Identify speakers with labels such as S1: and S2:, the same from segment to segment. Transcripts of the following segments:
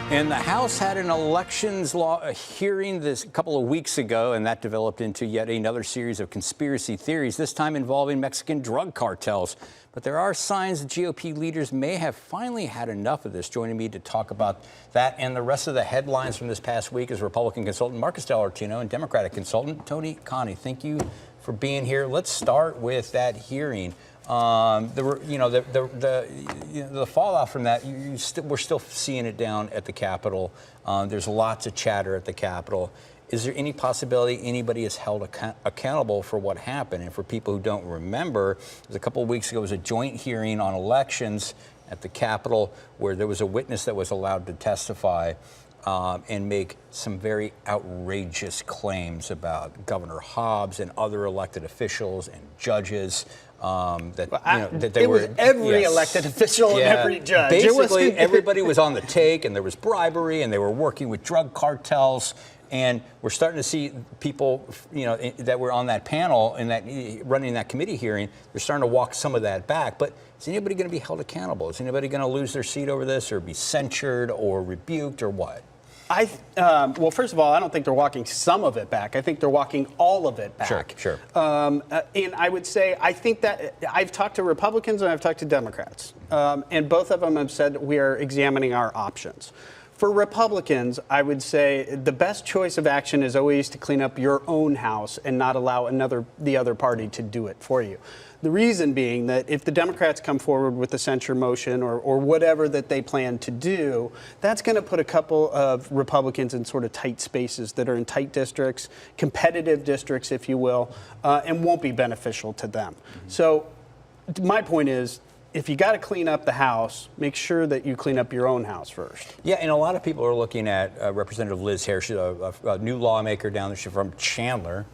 S1: And the House had an elections law hearing this a couple of weeks ago, and that developed into yet another series of conspiracy theories, this time involving Mexican drug cartels. But there are signs that GOP leaders may have finally had enough of this. Joining me to talk about that and the rest of the headlines from this past week is Republican consultant Marcus Dellartino and Democratic consultant Tony Connie. Thank you for being here. Let's start with that hearing. The fallout from that, we're still seeing it down at the Capitol. There's lots of chatter at the Capitol. Is there any possibility anybody is held accountable for what happened? And for people who don't remember, it was a couple of weeks ago, it was a joint hearing on elections at the Capitol where there was a witness that was allowed to testify and make some very outrageous claims about Governor Hobbs and other elected officials and judges.
S2: It was every elected official and every judge.
S1: Basically, everybody was on the take, and there was bribery, and they were working with drug cartels. And we're starting to see people, that were on that panel and that running that committee hearing. They're starting to walk some of that back. But is anybody going to be held accountable? Is anybody going to lose their seat over this, or be censured, or rebuked, or what?
S2: Well, first of all, I don't think they're walking some of it back. I think they're walking all of it back.
S1: Sure.
S2: And I would say, I think that I've talked to Republicans and I've talked to Democrats, and both of them have said we are examining our options. For Republicans, I would say the best choice of action is always to clean up your own house and not allow the other party to do it for you. The reason being that if the Democrats come forward with a censure motion or whatever that they plan to do, that's going to put a couple of Republicans in sort of tight spaces that are in tight districts, competitive districts, if you will, and won't be beneficial to them. Mm-hmm. So my point is, if you got to clean up the house, make sure that you clean up your own house first.
S1: Yeah, and a lot of people are looking at Representative Liz Hare. She's a new lawmaker down there. She's from Chandler.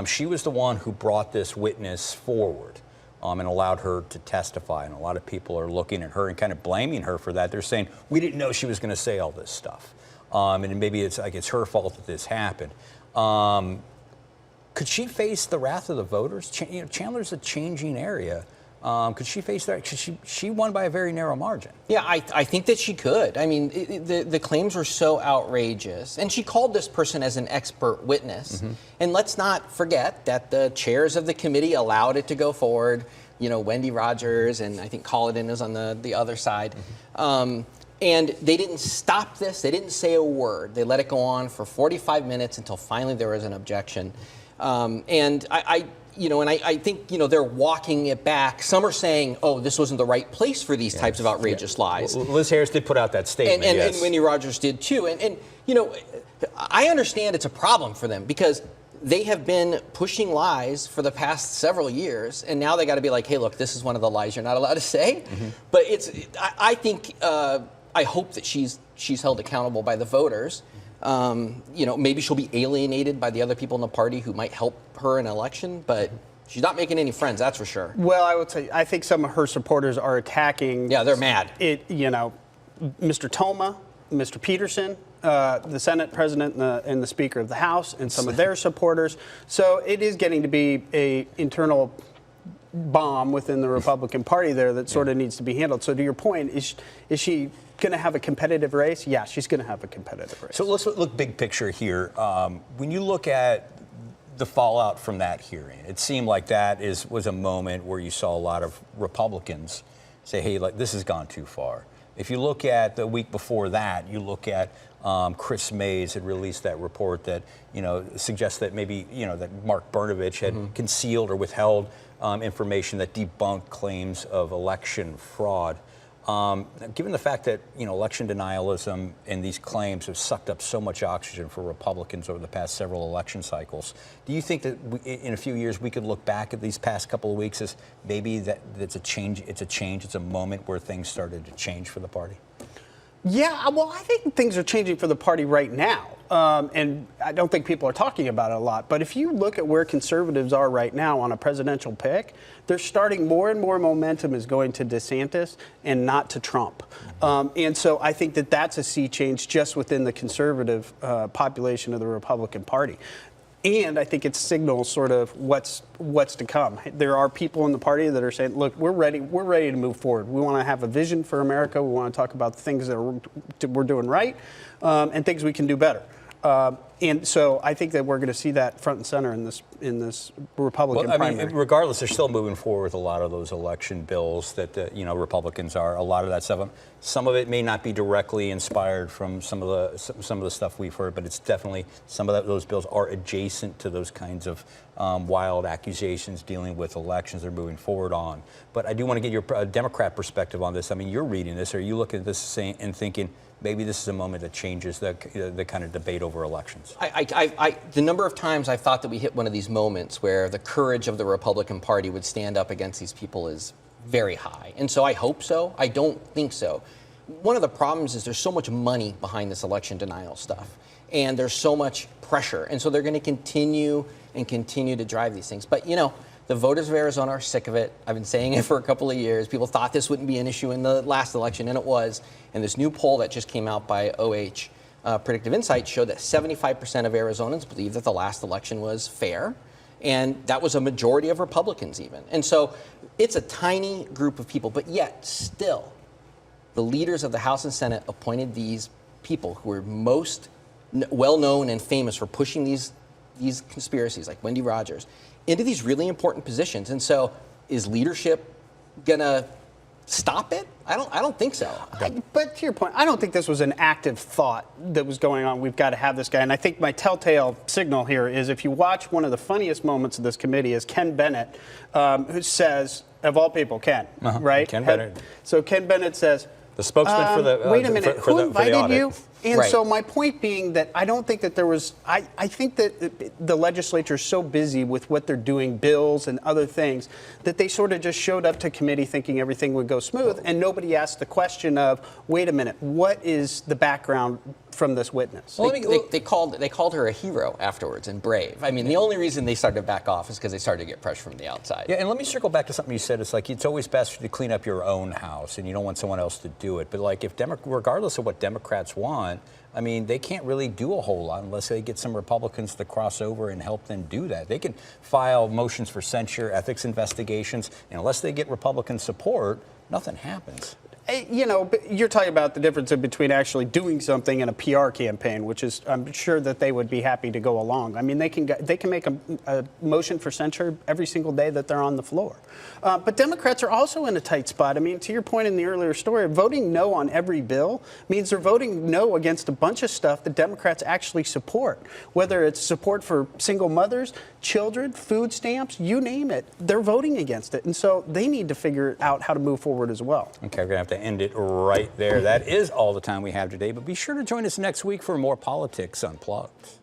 S1: She was the one who brought this witness forward and allowed her to testify. And a lot of people are looking at her and kind of blaming her for that. They're saying, we didn't know she was going to say all this stuff. And maybe it's her fault that this happened. Could she face the wrath of the voters? Chandler's a changing area. Could she face that? Because she won by a very narrow margin.
S3: Yeah, I think that she could. I mean, the claims were so outrageous. And she called this person as an expert witness. Mm-hmm. And let's not forget that the chairs of the committee allowed it to go forward. Wendy Rogers and I think Colladin is on the other side. Mm-hmm. And they didn't stop this. They didn't say a word. They let it go on for 45 minutes until finally there was an objection. And I think, they're walking it back. Some are saying, oh, this wasn't the right place for these types of outrageous lies.
S1: Well, Liz Harris did put out that statement,
S3: and Wendy Rogers did too. And I understand it's a problem for them because they have been pushing lies for the past several years, and now they got to be like, hey, look, this is one of the lies you're not allowed to say. Mm-hmm. But I think, I hope that she's held accountable by the voters. Maybe she'll be alienated by the other people in the party who might help her in an election, but she's not making any friends, that's for sure.
S2: Well, I would say, I think some of her supporters are attacking.
S3: Yeah, they're mad.
S2: Mr. Toma, Mr. Peterson, the Senate president and the Speaker of the House, and some of their supporters. So it is getting to be an internal bomb within the Republican Party there that sort of needs to be handled. So to your point, is she going to have a competitive race? Yeah, she's going to have a competitive race.
S1: So let's look big picture here. When you look at the fallout from that hearing, it seemed like that was a moment where you saw a lot of Republicans say, hey, this has gone too far. If you look at the week before that, you look at Chris Mays had released that report that, suggests that maybe, that Mark Brnovich had concealed or withheld information that debunked claims of election fraud. Given the fact that, election denialism and these claims have sucked up so much oxygen for Republicans over the past several election cycles, do you think that in a few years we could look back at these past couple of weeks as maybe it's a moment where things started to change for the party?
S2: Yeah, well, I think things are changing for the party right now. And I don't think people are talking about it a lot. But if you look at where conservatives are right now on a presidential pick, they're starting more and more momentum is going to DeSantis and not to Trump. And so I think that that's a sea change just within the conservative population of the Republican Party. And I think it signals sort of what's to come. There are people in the party that are saying, look, we're ready to move forward. We want to have a vision for America. We want to talk about the things that we're doing right and things we can do better. And so I think that we're going to see that front and center in this Republican primary.
S1: Regardless, they're still moving forward with a lot of those election bills that Republicans are. A lot of that stuff. Some of it may not be directly inspired from some of the stuff we've heard, but it's definitely some of those bills are adjacent to those kinds of wild accusations dealing with elections they're moving forward on. But I do want to get your Democrat perspective on this. I mean, you're reading this. Are you looking at this and thinking, maybe this is a moment that changes the kind of debate over elections?
S3: The number of times I've thought that we hit one of these moments where the courage of the Republican Party would stand up against these people is very high. And so I hope so. I don't think so. One of the problems is there's so much money behind this election denial stuff. And there's so much pressure. And so they're going to continue to drive these things. But, the voters of Arizona are sick of it. I've been saying it for a couple of years. People thought this wouldn't be an issue in the last election, and it was. And this new poll that just came out by OH Predictive Insight showed that 75% of Arizonans believe that the last election was fair. And that was a majority of Republicans even. And so it's a tiny group of people, but yet still the leaders of the House and Senate appointed these people who were most well-known and famous for pushing these conspiracies, like Wendy Rogers, into these really important positions. And so is leadership going to stop it? I don't think so.
S2: But to your point, I don't think this was an active thought that was going on. We've got to have this guy. And I think my telltale signal here is if you watch one of the funniest moments of this committee is Ken Bennett, who says, of all people, Ken, right?
S1: Ken Bennett.
S2: So Ken Bennett says,
S1: the spokesman for the
S2: wait a minute, who invited you? And
S3: Right.
S2: so my point being that I don't think that there was, I think that the legislature is so busy with what they're doing, bills and other things, that they sort of just showed up to committee thinking everything would go smooth, and nobody asked the question of, wait a minute, what is the background from this witness?
S3: Well, they called her a hero afterwards and brave. I mean, the only reason they started to back off is because they started to get pressure from the outside.
S1: Yeah, and let me circle back to something you said. It's like it's always best to clean up your own house, and you don't want someone else to do it. But like, regardless of what Democrats want, I mean, they can't really do a whole lot unless they get some Republicans to cross over and help them do that. They can file motions for censure, ethics investigations, and unless they get Republican support, nothing happens.
S2: But you're talking about the difference between actually doing something and a PR campaign, which is, I'm sure that they would be happy to go along. I mean, they can make a motion for censure every single day that they're on the floor. But Democrats are also in a tight spot. I mean, to your point in the earlier story, voting no on every bill means they're voting no against a bunch of stuff that Democrats actually support, whether it's support for single mothers, children, food stamps, you name it. They're voting against it. And so they need to figure out how to move forward as well.
S1: Okay, we're going to have to end it right there. That is all the time we have today, but be sure to join us next week for more Politics Unplugged.